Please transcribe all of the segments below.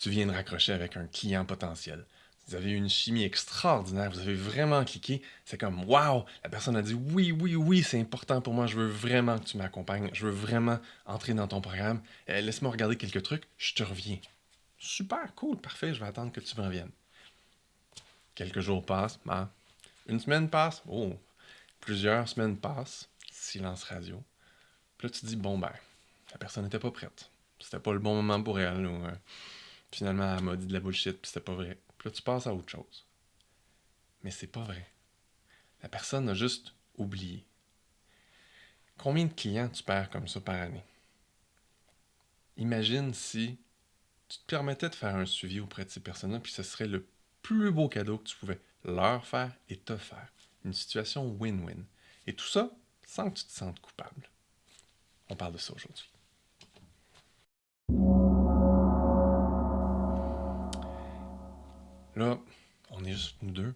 tu viens de raccrocher avec un client potentiel. Vous avez eu une chimie extraordinaire, vous avez vraiment cliqué. C'est comme waouh, la personne a dit oui, oui, oui, c'est important pour moi, je veux vraiment que tu m'accompagnes, je veux vraiment entrer dans ton programme. Laisse-moi regarder quelques trucs, je te reviens. Super, cool, parfait, je vais attendre que tu me reviennes. Quelques jours passent, une semaine passe, oh, plusieurs semaines passent, silence radio. Puis là, tu te dis, bon, ben, la personne n'était pas prête. C'était pas le bon moment pour elle, ou finalement, elle m'a dit de la bullshit, puis c'était pas vrai. Puis là, tu passes à autre chose. Mais c'est pas vrai. La personne a juste oublié. Combien de clients tu perds comme ça par année? Imagine si tu te permettais de faire un suivi auprès de ces personnes-là, puis ce serait le plus beau cadeau que tu pouvais leur faire et te faire. Une situation win-win. Et tout ça sans que tu te sentes coupable. On parle de ça aujourd'hui. Là, on est juste nous deux.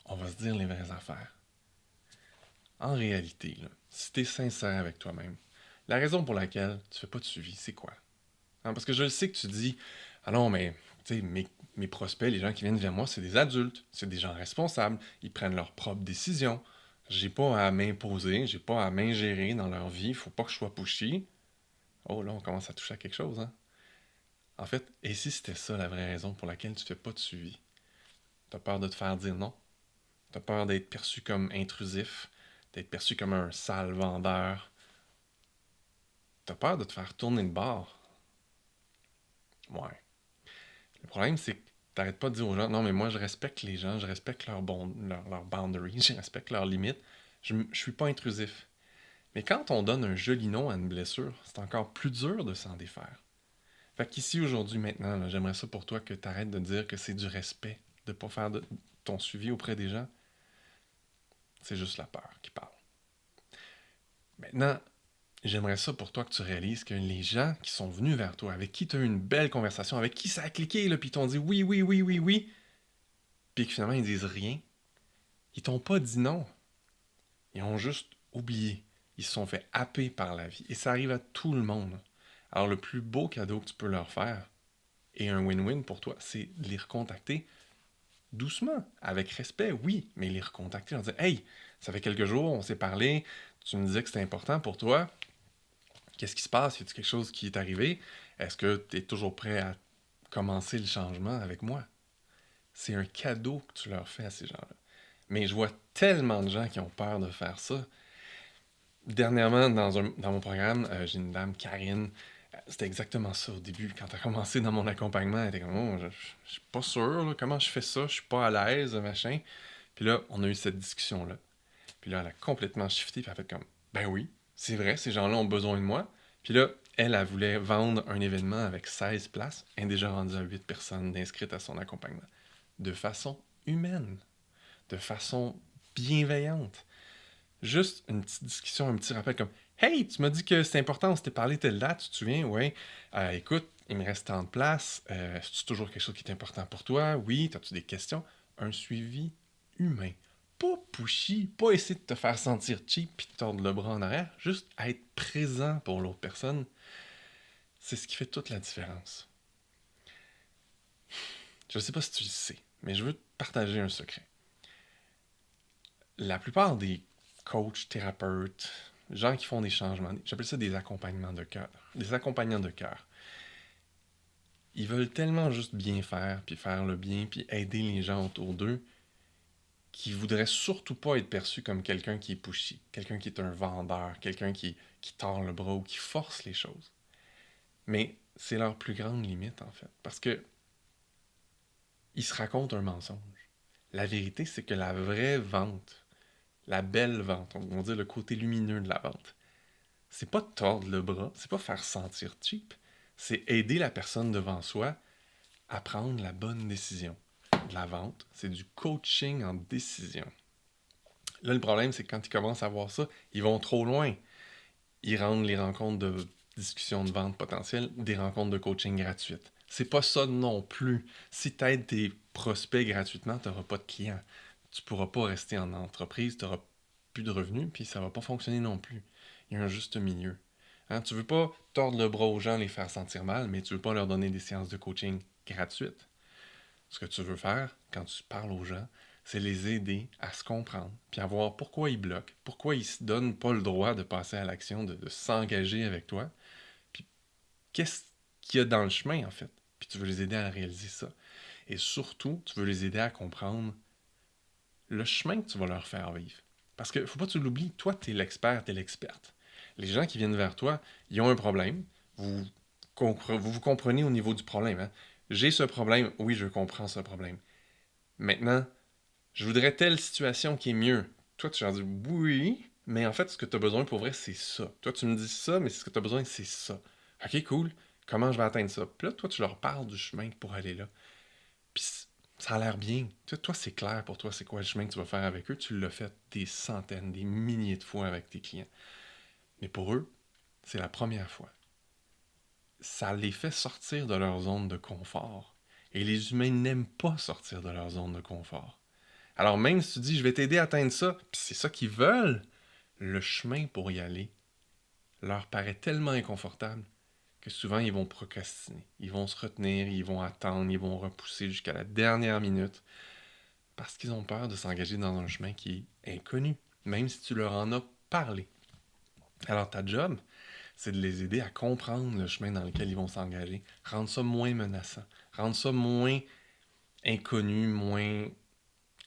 On va se dire les vraies affaires. En réalité, là, si tu es sincère avec toi-même, la raison pour laquelle tu fais pas de suivi, c'est quoi? Hein, parce que je le sais que tu dis, ah non, mais tu sais, mes prospects, les gens qui viennent vers moi, c'est des adultes, c'est des gens responsables, ils prennent leurs propres décisions. J'ai pas à m'imposer, j'ai pas à m'ingérer dans leur vie, il faut pas que je sois pushy. Oh là, on commence à toucher à quelque chose, hein? En fait, et si c'était ça la vraie raison pour laquelle tu fais pas de suivi? T'as peur de te faire dire non? T'as peur d'être perçu comme intrusif, d'être perçu comme un sale vendeur. T'as peur de te faire tourner de bord. Ouais. Le problème, c'est que t'arrêtes pas de dire aux gens, non, mais moi, je respecte les gens, je respecte leurs boundaries, je respecte leurs limites. Je suis pas intrusif. Mais quand on donne un joli nom à une blessure, c'est encore plus dur de s'en défaire. Fait qu'ici, aujourd'hui, maintenant, là, j'aimerais ça pour toi que t'arrêtes de dire que c'est du respect de pas faire ton suivi auprès des gens. C'est juste la peur qui parle. Maintenant, j'aimerais ça pour toi que tu réalises que les gens qui sont venus vers toi, avec qui tu as eu une belle conversation, avec qui ça a cliqué, là, puis ils t'ont dit oui, oui, oui, oui, oui, puis que finalement ils disent rien, ils t'ont pas dit non. Ils ont juste oublié. Ils se sont fait happer par la vie. Et ça arrive à tout le monde. Alors le plus beau cadeau que tu peux leur faire, et un win-win pour toi, c'est de les recontacter doucement, avec respect, oui, mais les recontacter, leur dire hey, ça fait quelques jours, on s'est parlé, tu me disais que c'était important pour toi, qu'est-ce qui se passe? Y a-t-il quelque chose qui est arrivé? Est-ce que tu es toujours prêt à commencer le changement avec moi? C'est un cadeau que tu leur fais à ces gens-là. Mais je vois tellement de gens qui ont peur de faire ça. Dernièrement, dans mon programme, j'ai une dame, Karine. C'était exactement ça au début. Quand elle a commencé dans mon accompagnement, elle était comme, oh, je suis pas sûr, là, comment je fais ça, je suis pas à l'aise, machin. Puis là, on a eu cette discussion-là. Puis là, elle a complètement shifté, puis elle a fait comme, ben oui, c'est vrai, ces gens-là ont besoin de moi. Puis là, elle voulait vendre un événement avec 16 places. Elle est déjà rendue à 8 personnes inscrites à son accompagnement. De façon humaine, de façon bienveillante. Juste une petite discussion, un petit rappel comme hey, tu m'as dit que c'était important, on s'était parlé telle date, tu te souviens? Ouais. Écoute, il me reste tant de place. C'est toujours quelque chose qui est important pour toi? Oui. As-tu des questions? Un suivi humain. Pas pushy, pas essayer de te faire sentir cheap puis de tordre le bras en arrière. Juste être présent pour l'autre personne. C'est ce qui fait toute la différence. Je ne sais pas si tu le sais, mais je veux te partager un secret. La plupart des coachs, thérapeutes, gens qui font des changements, j'appelle ça des accompagnements de cœur, des accompagnants de cœur. Ils veulent tellement juste bien faire, puis faire le bien, puis aider les gens autour d'eux, qu'ils voudraient surtout pas être perçus comme quelqu'un qui est pushy, quelqu'un qui est un vendeur, quelqu'un qui tord le bras ou qui force les choses. Mais c'est leur plus grande limite, en fait, parce que ils se racontent un mensonge. La vérité, c'est que la vraie vente, la belle vente, on va dire le côté lumineux de la vente, c'est pas tordre le bras, c'est pas faire sentir cheap, c'est aider la personne devant soi à prendre la bonne décision. De la vente, c'est du coaching en décision. Là, le problème, c'est que quand ils commencent à voir ça, ils vont trop loin. Ils rendent les rencontres de discussion de vente potentielle des rencontres de coaching gratuites. C'est pas ça non plus. Si tu aides tes prospects gratuitement, tu n'auras pas de clients. Tu pourras pas rester en entreprise, tu n'auras plus de revenus, puis ça va pas fonctionner non plus. Il y a un juste milieu. Hein, tu veux pas tordre le bras aux gens, les faire sentir mal, mais tu veux pas leur donner des séances de coaching gratuite. Ce que tu veux faire quand tu parles aux gens, c'est les aider à se comprendre, puis à voir pourquoi ils bloquent, pourquoi ils ne se donnent pas le droit de passer à l'action, de s'engager avec toi, puis qu'est-ce qu'il y a dans le chemin, en fait. Puis tu veux les aider à réaliser ça. Et surtout, tu veux les aider à comprendre le chemin que tu vas leur faire vivre. Parce que, faut pas que tu l'oublies, toi, tu es l'expert, tu es l'experte. Les gens qui viennent vers toi, ils ont un problème. Vous comprenez au niveau du problème. Hein? J'ai ce problème, oui, je comprends ce problème. Maintenant, je voudrais telle situation qui est mieux. Toi, tu leur dis oui, mais en fait, ce que tu as besoin pour vrai, c'est ça. Toi, tu me dis ça, mais ce que tu as besoin, c'est ça. Ok, cool. Comment je vais atteindre ça? Puis là, toi, tu leur parles du chemin pour aller là. Puis ça a l'air bien. Toi, c'est clair pour toi, c'est quoi le chemin que tu vas faire avec eux. Tu l'as fait des centaines, des milliers de fois avec tes clients. Mais pour eux, c'est la première fois. Ça les fait sortir de leur zone de confort. Et les humains n'aiment pas sortir de leur zone de confort. Alors même si tu dis, je vais t'aider à atteindre ça, puis c'est ça qu'ils veulent, le chemin pour y aller leur paraît tellement inconfortable que souvent ils vont procrastiner. Ils vont se retenir, ils vont attendre, ils vont repousser jusqu'à la dernière minute parce qu'ils ont peur de s'engager dans un chemin qui est inconnu, même si tu leur en as parlé. Alors ta job, c'est de les aider à comprendre le chemin dans lequel ils vont s'engager, rendre ça moins menaçant, rendre ça moins inconnu, moins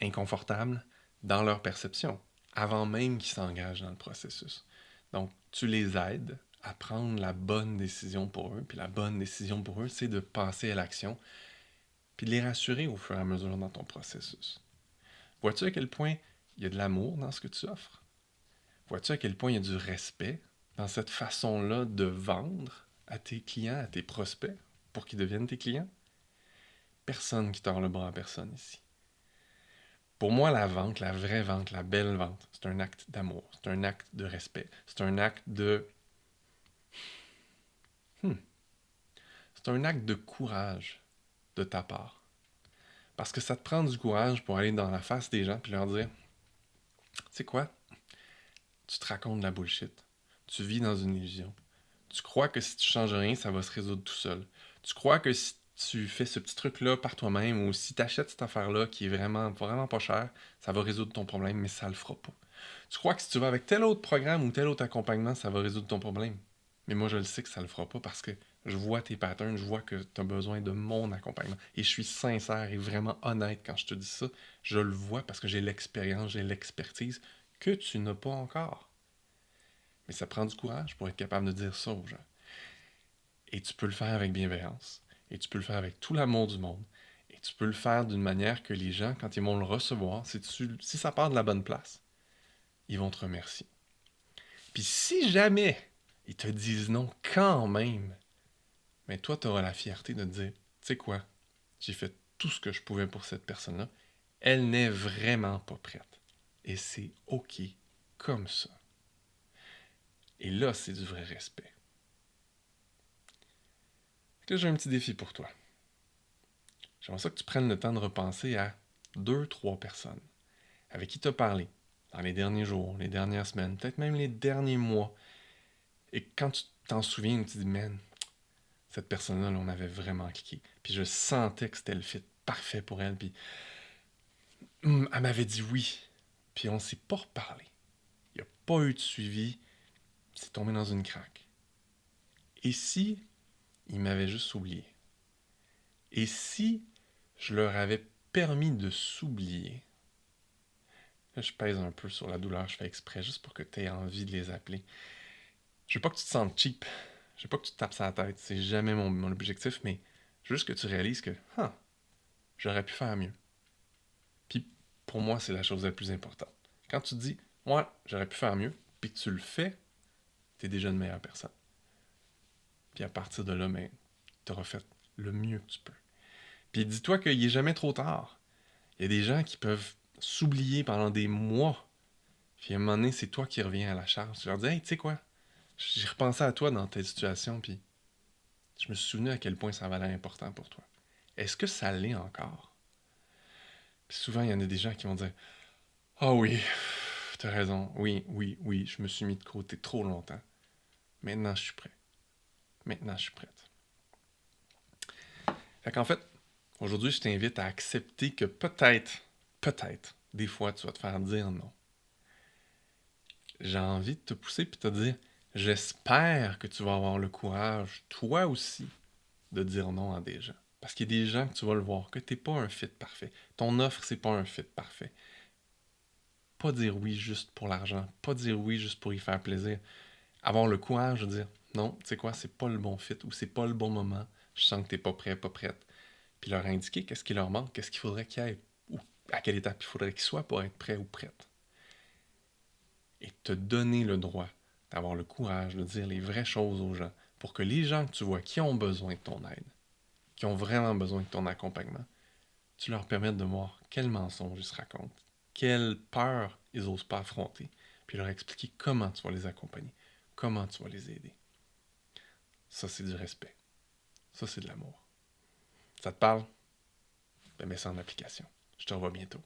inconfortable dans leur perception, avant même qu'ils s'engagent dans le processus. Donc, tu les aides à prendre la bonne décision pour eux, puis la bonne décision pour eux, c'est de passer à l'action, puis de les rassurer au fur et à mesure dans ton processus. Vois-tu à quel point il y a de l'amour dans ce que tu offres? Vois-tu à quel point il y a du respect dans cette façon-là de vendre à tes clients, à tes prospects, pour qu'ils deviennent tes clients? Personne qui tord le bras à personne ici. Pour moi, la vente, la vraie vente, la belle vente, c'est un acte d'amour, c'est un acte de respect, c'est un acte de... C'est un acte de courage de ta part. Parce que ça te prend du courage pour aller dans la face des gens et leur dire, tu sais quoi, tu te racontes de la bullshit, tu vis dans une illusion. Tu crois que si tu changes rien, ça va se résoudre tout seul. Tu crois que si tu fais ce petit truc-là par toi-même ou si tu achètes cette affaire-là qui est vraiment, vraiment pas chère, ça va résoudre ton problème, mais ça le fera pas. Tu crois que si tu vas avec tel autre programme ou tel autre accompagnement, ça va résoudre ton problème. Mais moi, je le sais que ça le fera pas parce que je vois tes patterns, je vois que tu as besoin de mon accompagnement. Et je suis sincère et vraiment honnête quand je te dis ça. Je le vois parce que j'ai l'expérience, j'ai l'expertise que tu n'as pas encore. Mais ça prend du courage pour être capable de dire ça aux gens. Et tu peux le faire avec bienveillance. Et tu peux le faire avec tout l'amour du monde. Et tu peux le faire d'une manière que les gens, quand ils vont le recevoir, si ça part de la bonne place, ils vont te remercier. Puis si jamais ils te disent non quand même, mais toi, tu auras la fierté de te dire, tu sais quoi, j'ai fait tout ce que je pouvais pour cette personne-là. Elle n'est vraiment pas prête. Et c'est OK comme ça. Et là, c'est du vrai respect. Là, j'ai un petit défi pour toi. J'aimerais ça que tu prennes le temps de repenser à 2, 3 personnes avec qui tu as parlé dans les derniers jours, les dernières semaines, peut-être même les derniers mois. Et quand tu t'en souviens, tu te dis, man, cette personne-là, là, on avait vraiment cliqué. Puis je sentais que c'était le fit parfait pour elle. Puis elle m'avait dit oui. Puis on ne s'est pas reparlé. Il n'y a pas eu de suivi. C'est tombé dans une craque. Et si il m'avait juste oublié? Et si je leur avais permis de s'oublier? Là, je pèse un peu sur la douleur, je fais exprès, juste pour que tu aies envie de les appeler. Je veux pas que tu te sentes cheap. Je veux pas que tu te tapes sur la tête. C'est jamais mon objectif, mais juste que tu réalises que, j'aurais pu faire mieux. Puis, pour moi, c'est la chose la plus importante. Quand tu te dis, ouais, j'aurais pu faire mieux, puis que tu le fais, tu es déjà une meilleure personne. Puis à partir de là, tu auras fait le mieux que tu peux. Puis dis-toi qu'il n'est jamais trop tard. Il y a des gens qui peuvent s'oublier pendant des mois. Puis à un moment donné, c'est toi qui reviens à la charge. Tu leur dis, hey, tu sais quoi? J'ai repensé à toi dans telle situation, puis je me suis souvenu à quel point ça valait important pour toi. Est-ce que ça l'est encore? Puis souvent, il y en a des gens qui vont dire, ah oui, t'as raison, oui, oui, oui, je me suis mis de côté trop longtemps. Maintenant, je suis prêt. Maintenant, je suis prête. Fait qu'en fait, aujourd'hui, je t'invite à accepter que peut-être, des fois, tu vas te faire dire non. J'ai envie de te pousser puis te dire, j'espère que tu vas avoir le courage, toi aussi, de dire non à des gens. Parce qu'il y a des gens que tu vas le voir, que t'es pas un fit parfait. Ton offre, c'est pas un fit parfait. Pas dire oui juste pour l'argent, pas dire oui juste pour y faire plaisir. Avoir le courage de dire non, tu sais quoi, c'est pas le bon fit ou c'est pas le bon moment, je sens que t'es pas prêt, pas prête. Puis leur indiquer qu'est-ce qui leur manque, qu'est-ce qu'il faudrait qu'il y ait, ou à quelle étape il faudrait qu'ils soient pour être prêt ou prête. Et te donner le droit d'avoir le courage de dire les vraies choses aux gens pour que les gens que tu vois qui ont besoin de ton aide, qui ont vraiment besoin de ton accompagnement, tu leur permettes de voir quels mensonges ils se racontent, quelles peurs ils n'osent pas affronter, puis leur expliquer comment tu vas les accompagner, comment tu vas les aider. Ça, c'est du respect. Ça, c'est de l'amour. Ça te parle? Ben, mets ça en application. Je te revois bientôt.